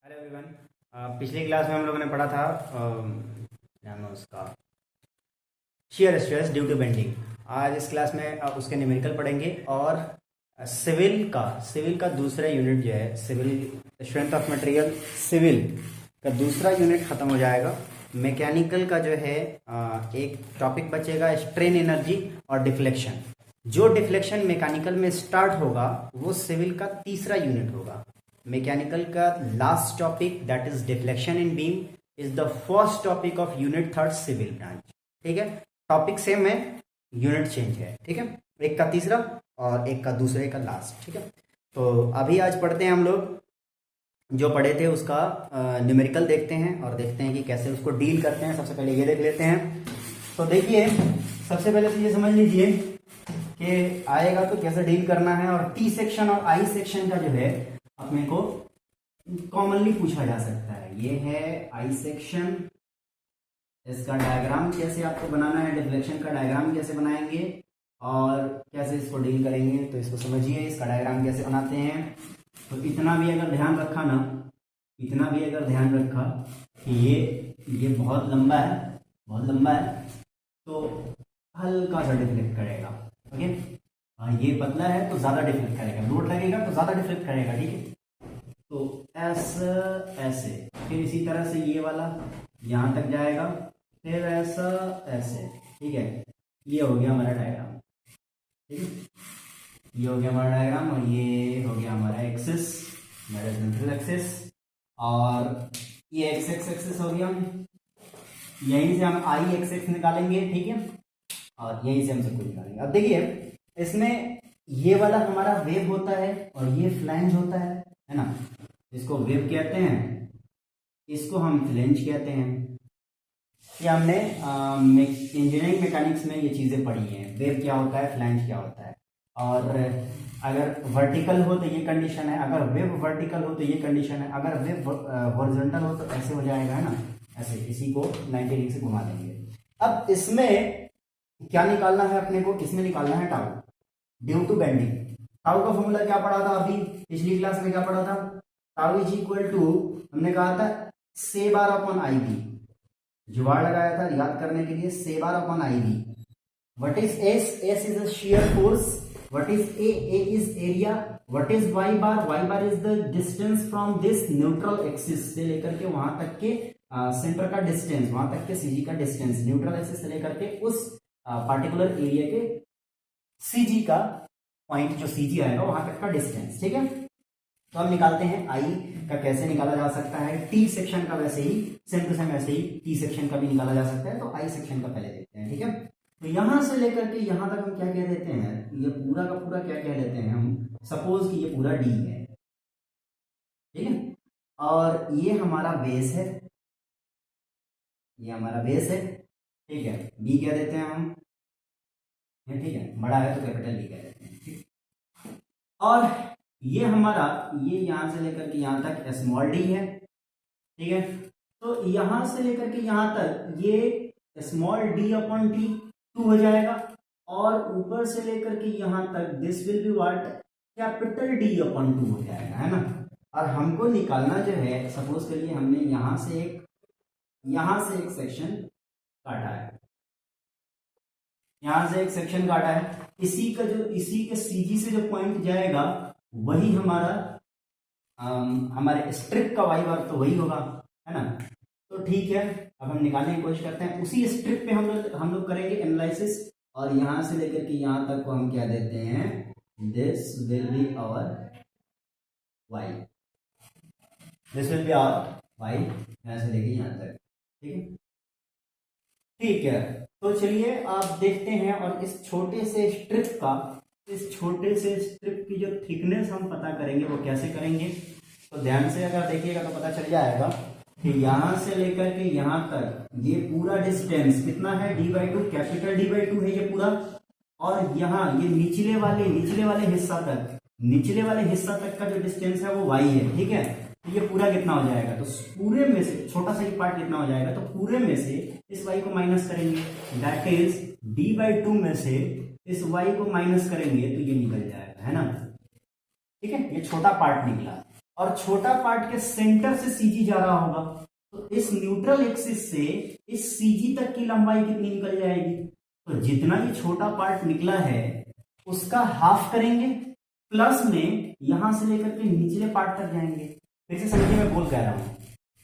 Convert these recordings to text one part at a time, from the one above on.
Hello everyone. पिछली class में हम लोगों ने पढ़ा था नाम है उसका shear stress due to bending. आज इस क्लास में उसके न्यूमेरिकल पढ़ेंगे और सिविल का दूसरा यूनिट जो है civil strength of material civil का दूसरा यूनिट खत्म हो जाएगा। मैकेनिकल का जो है एक टॉपिक बचेगा स्ट्रेन एनर्जी और डिफ्लेक्शन। जो डिफ्लेक्शन मैकेनिकल में स्टार्ट होगा वो सिविल का तीसरा यूनिट होगा। मैकेनिकल का last topic that is deflection in beam is the first topic of unit third civil branch. ठीक है, टॉपिक सेम है, यूनिट चेंज है। ठीक है, एक का तीसरा और एक का दूसरे का लास्ट। ठीक है, तो अभी आज पढ़ते हैं हम लोग जो पढ़े थे उसका न्यूमेरिकल देखते हैं और देखते हैं कि कैसे उसको डील करते हैं। सबसे पहले ये देख लेते हैं। तो देखिए, सबसे पहले तो ये समझ लीजिए कि आएगा तो कैसे डील करना है। और टी सेक्शन और आई सेक्शन का जो है अपने को कॉमनली पूछा जा सकता है। ये है आई सेक्शन, इसका डायग्राम कैसे आपको बनाना है, डिफ्लेक्शन का डायग्राम कैसे बनाएंगे और कैसे इसको डील करेंगे, तो इसको समझिए इसका डायग्राम कैसे बनाते हैं। तो इतना भी अगर ध्यान रखा ना, इतना भी अगर ध्यान रखा कि ये बहुत लंबा है, बहुत लंबा है, तो हल्का सा डिफ्लेक्ट करेगा। ओके, ये पतला है तो ज्यादा डिफ्लेक्ट करेगा, लोड लगेगा तो ज्यादा डिफ्लेक्ट करेगा। ठीक है, तो ऐसे फिर इसी तरह से ये वाला यहां तक जाएगा, फिर ऐसा ऐसे। ठीक है, ये हो गया हमारा डायग्राम। ठीक है, ये हो गया हमारा डायग्राम और ये हो गया हमारा एक्सिस, सेंट्रल एक्सिस, और ये एक्स एक्सिस हो गया। यहीं से हम आई एक्स निकालेंगे। ठीक है, और यहीं से हम सबको निकालेंगे। अब देखिए, इसमें ये वाला हमारा वेव होता है और ये फ्लैंज होता है ना। इसको वेव कहते हैं, इसको हम फ्लैंज कहते हैं। ये हमने इंजीनियरिंग मैकेनिक्स में ये चीजें पढ़ी हैं, वेव क्या होता है, फ्लैंज क्या होता है। और अगर वर्टिकल हो तो ये कंडीशन है, अगर वेव वर्टिकल हो तो ये कंडीशन है, अगर वेव हॉरिजॉन्टल हो तो ऐसे हो जाएगा, है ना, ऐसे। इसी को 90 डिग्री से घुमा देंगे। अब इसमें क्या निकालना है अपने को, इसमें निकालना है tau due to bending. Tau का फॉर्मूला क्या पढ़ा था अभी पिछली क्लास में, क्या पढ़ा था? टाउ इज इक्वल टू, हमने कहा था से बार अपॉन आई बी, जुगाड़ लगाया था याद करने के लिए, से bar upon I B. What is S? S is a shear force. What is A? A is area. What is Y bar? Y bar is the distance from this neutral axis से लेकर के वहां तक के centre का distance, वहां तक के सीजी का डिस्टेंस, न्यूट्रल एक्सिस से लेकर के उस पार्टिकुलर एरिया के सीजी का पॉइंट, जो सीजी आएगा वहां तक का डिस्टेंस। ठीक है, तो हम निकालते हैं आई का। कैसे निकाला जा सकता है? टी सेक्शन का वैसे ही सेम टू सेम ऐसे ही टी सेक्शन का भी निकाला जा सकता है। तो आई सेक्शन का पहले देखते हैं। ठीक है, तो यहां से लेकर के यहां तक हम क्या कह देते हैं, ये पूरा का पूरा क्या कह लेते हैं हम, सपोज कि ये पूरा डी है। ठीक है, और ये हमारा बेस है, ये हमारा बेस है। ठीक है, बी कह देते हैं हम। ठीक है, बड़ा है तो कैपिटल बी कह देते हैं। ठीक, और ये हमारा, ये यहां से लेकर के यहां तक स्मॉल डी है। ठीक है, तो यहां से लेकर के यहां तक ये स्मॉल डी अपॉन टी 2 हो जाएगा, और ऊपर से लेकर के यहां तक this will be what, capital D upon 2 हो जाएगा, है ना। और हमको निकालना जो है, सपोज करिए हमने यहां से एक सेक्शन काटा है, यहां से एक सेक्शन काटा है, इसी के सीजी से जो पॉइंट जाएगा वही हमारा हमारे स्ट्रिप का वाई बार तो वही होगा, है ना। तो ठीक है, अब हम निकालने की कोशिश करते हैं। उसी स्ट्रिप पे हम लोग करेंगे एनालिसिस, और यहां से लेकर के यहां तक को हम क्या देते हैं, this will be our Y, this will be our Y, यहां से लेके यहां तक। ठीक है, ठीक है, तो चलिए आप देखते हैं। और इस छोटे से स्ट्रिप की जो थिकनेस हम पता करेंगे वो कैसे करेंगे, तो ध्यान से अगर देखिएगा तो पता चल जाएगा कि यहां से लेकर के यहां तक ये पूरा डिस्टेंस कितना है, d/2, कैपिटल d/2 है ये पूरा। और यहाँ ये निचले वाले हिस्सा तक का जो डिस्टेंस है वो y है। ठीक है, तो ये पूरा कितना हो जाएगा, तो पूरे में से छोटा सा ही पार्ट कितना हो जाएगा, तो पूरे में से इस y को माइनस करेंगे, दैट इज d/2 में से इस y को माइनस करेंगे तो ये निकल जाएगा, है ना। ठीक है, ये छोटा पार्ट निकला। और छोटा पार्ट के सेंटर से सीजी जा रहा होगा, तो इस न्यूट्रल एक्सिस से इस सीजी तक की लंबाई कितनी निकल जाएगी? तो जितना ये छोटा पार्ट निकला है उसका हाफ करेंगे, प्लस में यहां से लेकर के निचले पार्ट तक जाएंगे। फिर से समझिए मैं बोल कह रहा हूं,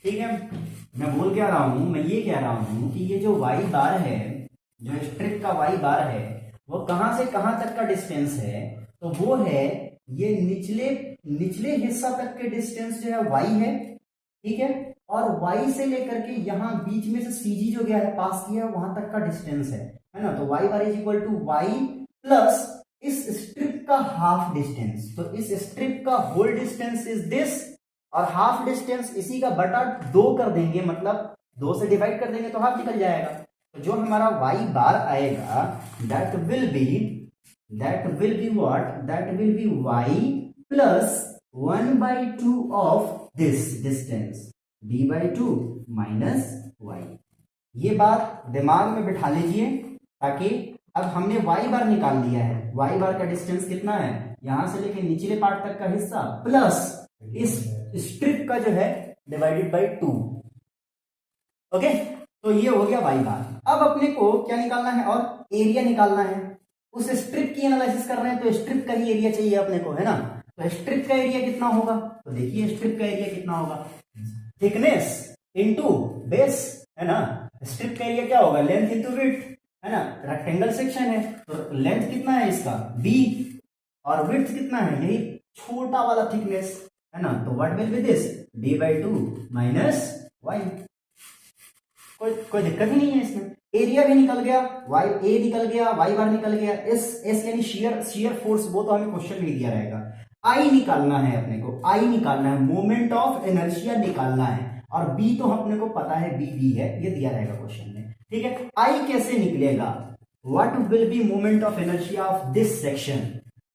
ठीक है, मैं बोल क्या रहा हूं, मैं ये कह रहा हूं कि ये जो वाई बार है, जो स्ट्रिप का वाई बार है, वो कहां से कहां तक का डिस्टेंस है? तो वो है ये निचले हिस्सा तक के डिस्टेंस जो है वाई है, ठीक है, और वाई से लेकर के यहां बीच में से सीजी जो गया है पास किया है वहां तक का डिस्टेंस है ना। तो Y bar is equal to Y plus इस स्ट्रिप का हाफ डिस्टेंस। तो इस स्ट्रिप का होल डिस्टेंस इज दिस, और हाफ डिस्टेंस इसी का बटा 2 कर देंगे, मतलब 2 से डिवाइड कर देंगे तो हाफ निकल जाएगा। तो जो हमारा वाई बार आएगा that will be what? That will be Y plus 1/2 of this distance b/2 minus Y. ये बात दिमाग में बिठा लीजिए, ताकि अब हमने वाई बार निकाल लिया है। वाई बार का डिस्टेंस कितना है? यहां से लेके निचले पार्ट तक का हिस्सा प्लस इस स्ट्रिप का जो है डिवाइडेड बाई 2। ओके, तो ये हो गया वाई बार। अब अपने को क्या निकालना है? और एरिया निकालना है। उस स्ट्रिप की एनालिसिस कर रहे हैं तो स्ट्रिप का ही एरिया चाहिए अपने को, है ना। तो स्ट्रिप का एरिया कितना होगा? तो देखिए स्ट्रिप का एरिया कितना होगा, थिकनेस इनटू बेस, है ना। स्ट्रिप का एरिया क्या होगा? लेंथ इनटू विड्थ, है ना। रेक्टेंगल सेक्शन है तो लेंथ कितना है इसका? b, और विड्थ कितना है? यही छोटा वाला थिकनेस, है ना। तो what will be this? b/2 minus Y. कोई दिक्कत ही नहीं है इसमें। एरिया भी निकल गया, वाई ए निकल गया, वाई बार निकल गया, एस यानी शियर फोर्स, वो तो हमें क्वेश्चन में ही दिया रहेगा। आई निकालना है अपने को, आई निकालना है, मोमेंट ऑफ इनर्शिया निकालना है, और बी तो अपने को पता है बी है, ये दिया रहेगा क्वेश्चन में, ठीक है। आई कैसे निकलेगा? What will B moment of inertia of this section?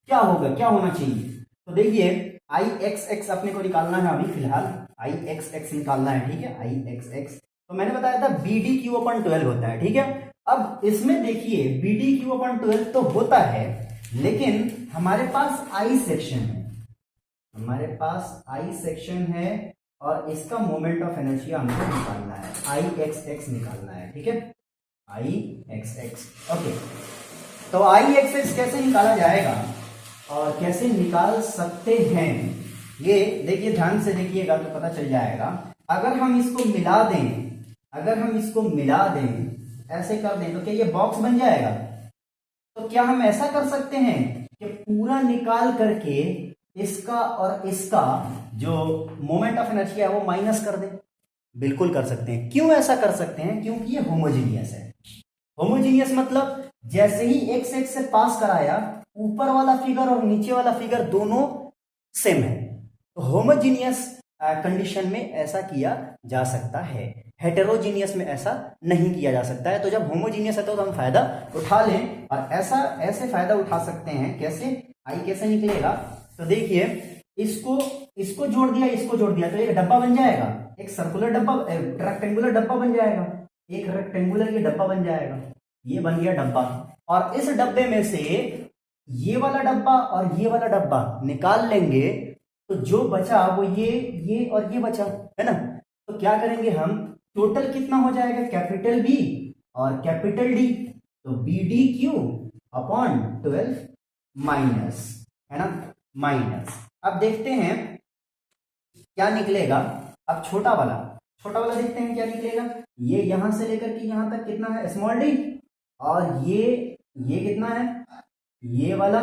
क्या होगा, क्या होना चाहिए? तो देखिए आई एक्स एक्स अपने को निकालना है अभी फिलहाल, आई एक्स एक्स निकालना है, ठीक है। आई एक्स एक्स तो मैंने बताया था BD/12 होता है, ठीक है। अब इसमें देखिए BD/12 तो होता है, लेकिन हमारे पास आई सेक्शन है, हमारे पास आई सेक्शन है, और इसका मोमेंट ऑफ इनर्शिया हमको निकालना है, आई एक्स एक्स निकालना है, ठीक है। आई एक्स एक्स, ओके। तो आई एक्स एक्स कैसे निकाला जाएगा और कैसे निकाल सकते हैं, ये देखिए, ध्यान से देखिएगा तो पता चल जाएगा। अगर हम इसको मिला दें, अगर हम इसको मिला दें, ऐसे कर दें, तो क्या ये बॉक्स बन जाएगा? तो क्या हम ऐसा कर सकते हैं कि पूरा निकाल करके इसका और इसका जो मोमेंट ऑफ इनर्शिया है वो माइनस कर दें? बिल्कुल कर सकते हैं। क्यों ऐसा कर सकते हैं? क्योंकि ये होमोजीनियस है। होमोजीनियस मतलब जैसे ही एक्स एक्स से पास कराया, ऊपर वाला फिगर और नीचे वाला फिगर दोनों सेम है। तो होमोजीनियस कंडीशन में ऐसा किया जा सकता है, हेटेरोजीनियस में ऐसा नहीं किया जा सकता है। तो जब होमोजीनियस है तो हम फायदा उठा लें, और ऐसे फायदा उठा सकते हैं। कैसे? आई कैसे निकलेगा? तो देखिए, इसको जोड़ दिया, इसको जोड़ दिया, तो एक डब्बा बन जाएगा, एक सर्कुलर डब्बा, रेक्टेंगुलर डब्बा बन जाएगा, एक रेक्टेंगुलर ये डब्बा बन जाएगा, ये बन गया डब्बा। और इस डब्बे में से ये वाला डब्बा और ये वाला डब्बा निकाल लेंगे, तो जो बचा वो ये और ये बचा, है ना। तो क्या करेंगे हम? टोटल कितना हो जाएगा? कैपिटल बी और कैपिटल डी, तो BD/12 माइनस, है ना, माइनस। अब देखते हैं क्या निकलेगा। अब छोटा वाला देखते हैं क्या निकलेगा। ये यहां से लेकर के यहां तक कितना है? स्मॉल डी, और ये कितना है? ये वाला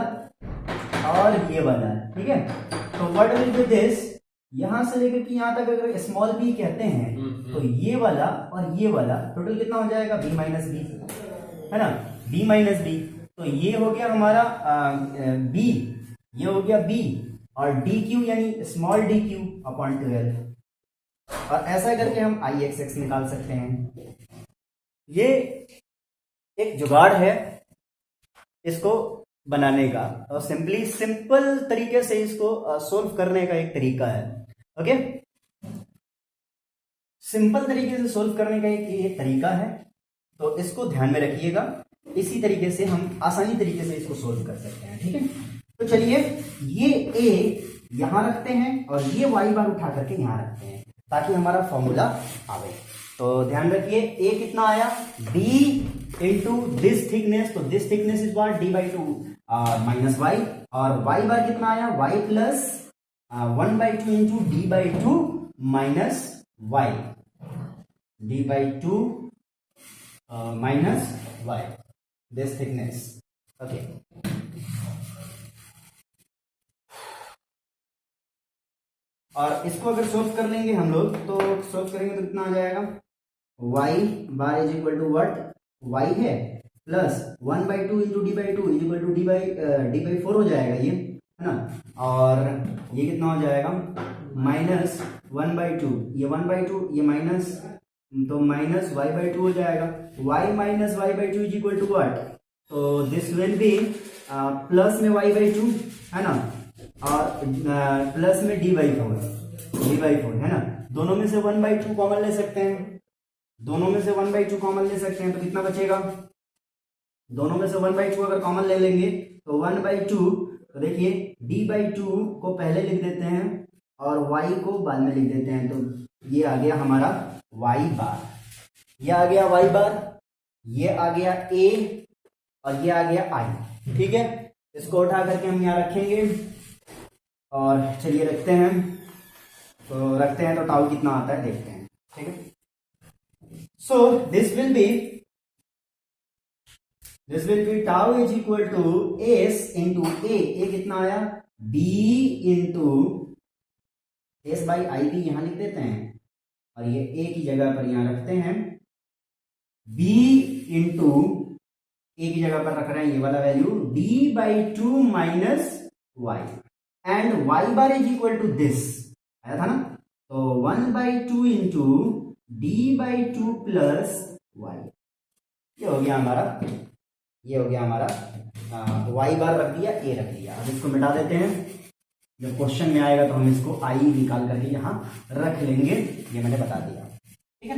और ये वाला, ठीक है। तो व्हाट विल बी दिस? यहां से लेकर के यहां तक अगर स्मॉल बी कहते हैं, तो ये वाला और ये वाला टोटल कितना हो जाएगा? B माइनस बी, है ना, B माइनस बी। तो ये हो गया हमारा B, ये हो गया B, और DQ यानी स्मॉल DQ/12। और ऐसा करके हम आई एक्स एक्स निकाल सकते हैं। ये एक जुगाड़ है इसको बनाने का, और सिंपल तरीके से इसको सोल्व करने का एक तरीका है। ओके, सिंपल तरीके से सोल्व करने का एक तरीका है, तो इसको ध्यान में रखिएगा। इसी तरीके से हम आसानी तरीके से इसको सोल्व कर सकते हैं, ठीक है। तो चलिए, ये A यहां रखते हैं और ये वाई बार उठा करके यहां रखते हैं ताकि हमारा फॉर्मूला आवे। तो ध्यान रखिए ए कितना आया बी इंटू दिस थिकनेस, तो this thickness is what D by two minus Y, और वाई बार कितना आया Y plus 1/2 into D by two minus Y, D by two minus Y, this thickness. Okay, और इसको अगर solve कर लेंगे हम लोग, तो सोल्व करेंगे तो कितना आ जाएगा y bar is equal to what y है plus 1/2 into D by two is equal to D by 4 हो जाएगा ये, है ना, और ये कितना हो जाएगा माइनस 1/2, ये 1/2 ये माइनस, तो माइनस y/2 हो जाएगा, y minus y/2 is equal to what, तो दिस विल बी प्लस में y/2 है ना, और प्लस में डी बाई फोर है ना, दोनों में से 1/2 कॉमन ले सकते हैं, दोनों में से 1/2 कॉमन ले सकते हैं, तो कितना बचेगा, दोनों में से 1/2 अगर कॉमन ले लेंगे तो 1/2, तो देखिए d/2 को पहले लिख देते हैं और y को बाद में लिख देते हैं, तो ये आ गया हमारा y बार, ये आ गया y बार, ये आ गया a और ये आ गया i। ठीक है, इसको उठा करके हम यहाँ रखेंगे और चलिए रखते हैं, तो रखते हैं तो टाउ कितना आता है देखते हैं। ठीक है, so this will be tau is equal to S into A कितना आया b into S by I B यहां लिख देते हैं और ये a की जगह पर यहां रखते हैं, b इंटू ए की जगह पर रख रहे हैं ये वाला value d/2 minus Y, and y bar is equal to this आया था ना, तो 1/2 इंटू d/2 प्लस वाई, ये हो गया हमारा y बार रख दिया, a रख दिया। अब इसको मिटा देते हैं, जब क्वेश्चन में आएगा तो हम इसको i निकाल करके यहां रख लेंगे, ये मैंने बता दिया। ठीक है,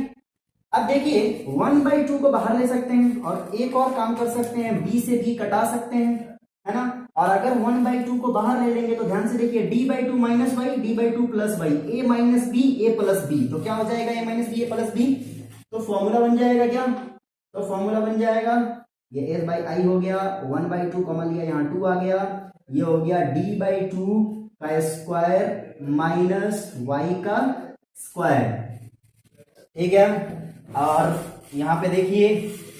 अब देखिए 1/2 को बाहर ले सकते हैं और एक और काम कर सकते हैं, b से b कटा सकते हैं, है ना, और अगर 1/2 को बाहर ले लेंगे तो ध्यान से देखिए d/2 minus y, d/2 plus y, a minus b a plus b, तो क्या हो जाएगा a minus b a plus b, तो फॉर्मूला बन जाएगा क्या, तो फॉर्मूला बन जाएगा ये s बाई आई हो गया, 1/2 कॉमन लिया यहाँ 2 आ गया, ये हो गया d/2 का स्क्वायर माइनस वाई का स्क्वायर। ठीक है, और यहाँ पे देखिए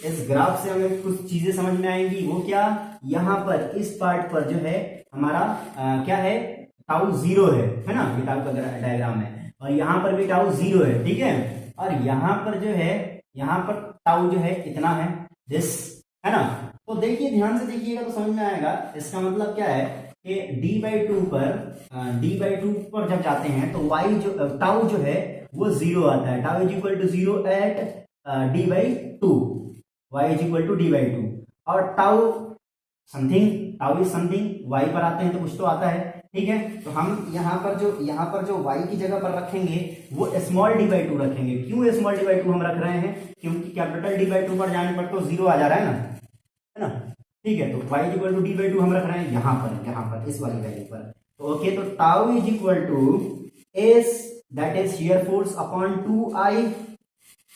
इस ग्राफ से हमें कुछ चीजें समझ में आएंगी, वो क्या, यहाँ पर इस पार्ट पर जो है हमारा क्या है टाउ 0 है ना, ये टाउ का डायग्राम है, और यहाँ पर भी टाउ 0 है। ठीक है, और यहाँ पर जो है, यहाँ पर टाउ जो है कितना है दिस, है ना, तो देखिए ध्यान से देखिएगा तो समझ में आएगा, इसका मतलब क्या है कि d/2 पर जब जाते हैं तो y जो टाउ जो है वो 0 आता है, tau is equal to 0 at d/2, y is equal to d/2, और टाउ इज समथिंग, y पर आते हैं तो कुछ तो आता है। ठीक है, तो हम यहाँ पर जो y की जगह पर रखेंगे वो स्मॉल d/2 रखेंगे। क्यों स्मॉल d/2 हम रख रहे हैं, क्योंकि कैपिटल d/2 पर जाने पर तो 0 आ जा रहा है ना, ठीक है, तो y is equal to d/2 हम रख रहे हैं यहाँ पर इस वाली वैल्यू पर, तो ओके, तो tau is equal to S that is shear force upon 2i,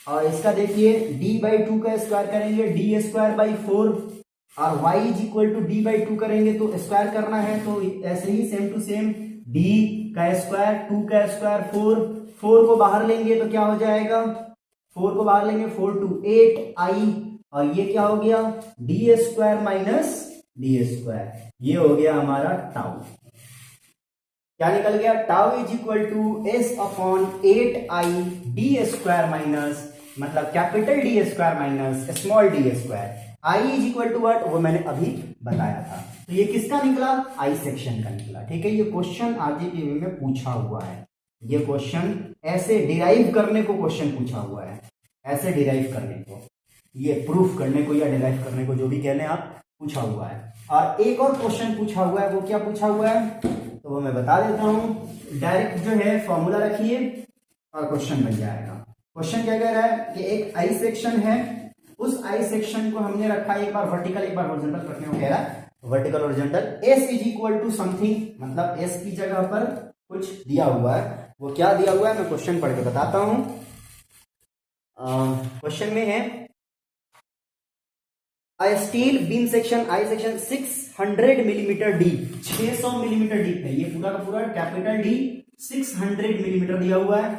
और इसका देखिए d/2 का स्क्वायर करेंगे d²/4, और y is equal to d/2 करेंगे तो स्क्वायर करना है, तो ऐसे ही सेम टू सेम d का स्क्वायर 2 का स्क्वायर 4 को बाहर लेंगे तो क्या हो जाएगा, 4 को बाहर लेंगे 4 to 8i, और ये क्या हो गया d² माइनस d², ये हो गया हमारा टाउ। क्या निकल गया, tau is equal to S upon 8i d² minus, मतलब capital d² minus small d², i is equal to what, वो मैंने अभी बताया था। तो ये किसका निकला, आई सेक्शन का निकला। ठीक है, ये क्वेश्चन आरजीपीवी में पूछा हुआ है, ये क्वेश्चन ऐसे डिराइव करने को क्वेश्चन पूछा हुआ है, ऐसे डिराइव करने को, ये प्रूफ करने को या डिराइव करने को जो भी कह लें आप, पूछा हुआ है। और एक और क्वेश्चन पूछा हुआ है, वो क्या पूछा हुआ है तो वो मैं बता देता हूं। डायरेक्ट जो है फॉर्मूला रखिए और क्वेश्चन बन जाएगा। क्वेश्चन क्या कह रहा है कि एक आई सेक्शन है, उस आई सेक्शन को हमने रखा है, एक बार वर्टिकल एक बार हॉरिजॉन्टल रखने को कह रहा है, vertical horizontal. S is equal to something, मतलब एस की जगह पर कुछ दिया हुआ है, वो क्या दिया हुआ है मैं क्वेश्चन पढ़ के बताता हूं। क्वेश्चन में है I steel beam section I section 600 millimetre deep, 600 millimetre deep है ये पूरा का पूरा, कैपिटल डी 600 मिलीमीटर दिया हुआ है,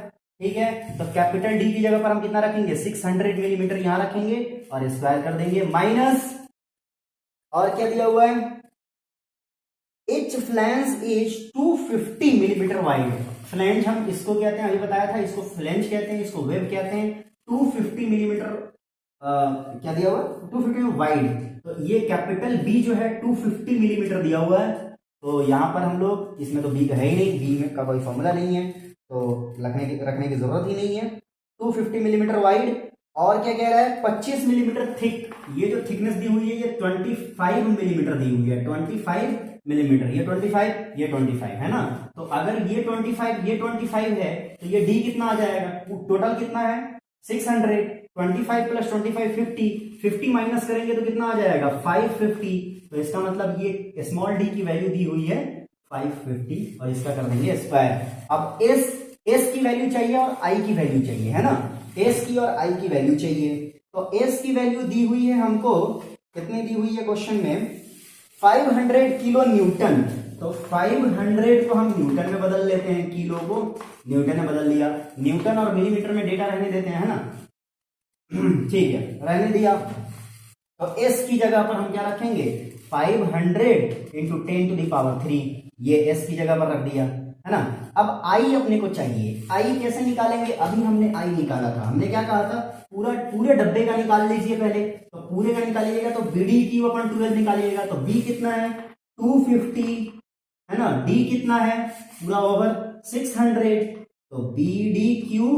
ठीक है। तो कैपिटल डी की जगह पर हम कितना रखेंगे, 600 मिलीमीटर यहां रखेंगे और स्क्वायर कर देंगे, माइनस और क्या दिया हुआ है, H flange is 250 millimetre wide. Flange हम इसको कहते हैं, अभी बताया था, इसको फ्लैंज कहते हैं, इसको वेब कहते हैं। 250 मिलीमीटर क्या दिया हुआ, 250 वाइड। तो ये कैपिटल बी जो है 250 मिलीमीटर दिया हुआ है। तो यहां पर हम लोग, इसमें तो बी का है ही नहीं, बी में का कोई फॉर्मूला नहीं है, तो रखने की जरूरत ही नहीं है। 250 मिलीमीटर वाइड, और क्या कह रहा है, 25 मिलीमीटर थिक। ये जो थिकनेस दी हुई है ये 25 मिलीमीटर दी हुई है, 25 मिलीमीटर, ये 25 ये 25 है ना। तो अगर ये 25 ये 25 है तो ये डी कितना आ जाएगा, टोटल कितना है 600, 25 प्लस 25 50 माइनस करेंगे तो कितना आ जाएगा 550। तो इसका मतलब ये स्मॉल डी की वैल्यू दी हुई है 550 और इसका कर देंगे स्क्वायर। अब एस की वैल्यू चाहिए और आई की वैल्यू चाहिए, है ना, एस की और आई की वैल्यू चाहिए। तो एस की वैल्यू दी हुई है हमको, कितनी दी हुई है क्वेश्चन में, 500 किलो न्यूटन। तो 500 को हम न्यूटन में बदल लेते हैं, किलो को न्यूटन में बदल दिया, न्यूटन और मिलीमीटर में डेटा रहने देते हैं, है ना, ठीक है, रहने दिया। तो एस की जगह पर हम क्या रखेंगे, 500 इंटू 10 टू द पावर 3, ये एस की जगह पर रख दिया, है ना। अब आई अपने को चाहिए, आई कैसे निकालेंगे, अभी हमने आई निकाला था, हमने क्या कहा था, पूरे डब्बे का निकाल लीजिए पहले। तो पूरे का निकालिएगा तो बीडी क्यू अपन 12 निकालिएगा, तो बी कितना है 250, है ना, डी कितना है पूरा ओवर 600, तो b d q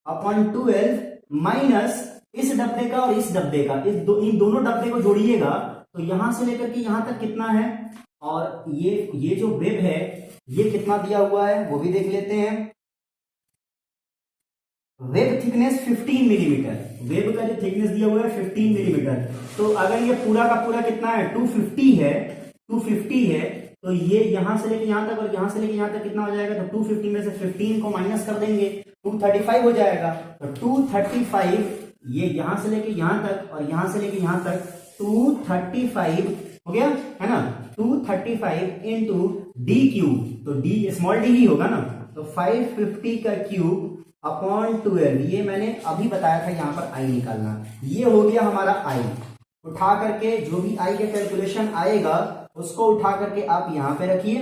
upon 12 minus इस डब्बे का और इस डब्बे का, इन दोनों डब्बे को जोड़िएगा तो यहां से लेकर के यहां तक कितना है, और ये जो वेब है ये कितना दिया हुआ है वो भी देख लेते हैं। वेब थिकनेस 15 मिलीमीटर, वेब का जो थिकनेस दिया हुआ है 15 मिलीमीटर। तो अगर ये पूरा का पूरा कितना है 250 है, 250 है, तो ये यहां से लेके यहां तक और यहां से लेके यहां तक कितना हो जाएगा, तो 250 में से 15 को माइनस कर देंगे, 235 हो जाएगा। तो 235 ये यहां से लेके यहां तक और यहां से लेके यहां तक 235 हो गया, है ना, 235 इंटू डी क्यूब, तो डी स्मॉल डी ही होगा ना, तो 550 का क्यूब अपॉन 12, ये मैंने अभी बताया था यहां पर आई निकालना, ये हो गया हमारा आई। उठा करके जो भी आई का कैलकुलेशन आएगा उसको उठा करके आप यहां पे रखिए,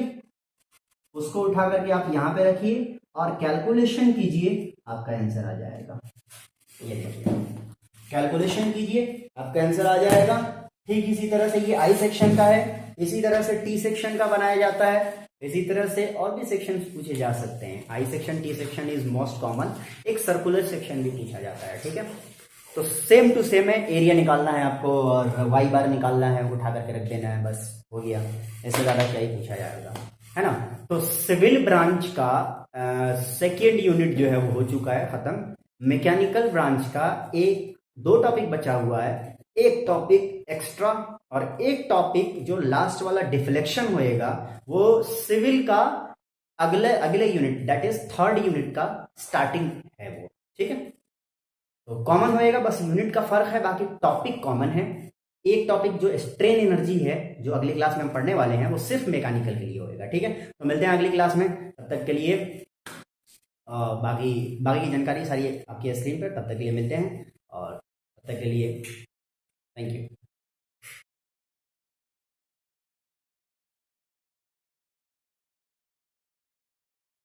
उसको उठा करके आप यहां पे रखिए और कैलकुलेशन कीजिए, आपका आंसर आ जाएगा। ये देखिए कैलकुलेशन कीजिए आपका आंसर आ जाएगा। ठीक इसी तरह से ये आई सेक्शन का है, इसी तरह से टी सेक्शन का बनाया जाता है, इसी तरह से और भी सेक्शन पूछे जा सकते हैं। I section T section is most common, एक सर्कुलर सेक्शन भी पूछा जाता है, ठीक है। तो सेम टू सेम है, एरिया निकालना है आपको और वाई बार निकालना है, उठा करके रख देना है, बस हो गया, इससे ज्यादा क्या ही पूछा जाएगा, है ना। तो सिविल ब्रांच का सेकेंड यूनिट जो है वो हो चुका है खत्म। मैकेनिकल ब्रांच का दो टॉपिक बचा हुआ है, एक टॉपिक एक्स्ट्रा और एक टॉपिक जो लास्ट वाला डिफ्लेक्शन होएगा वो सिविल का अगले unit that is third unit का स्टार्टिंग है वो, ठीक है। तो कॉमन होएगा, बस यूनिट का फर्क है, बाकी टॉपिक कॉमन है। एक टॉपिक जो स्ट्रेन एनर्जी है जो अगली क्लास में हम पढ़ने वाले हैं वो सिर्फ मैकेनिकल के लिए होएगा, ठीक है। तो मिलते हैं अगली क्लास में, तब तक के लिए बाकी की जानकारी सारी आपकी स्क्रीन पर, तब तक के लिए मिलते हैं और तब तक के लिए थैंक यू।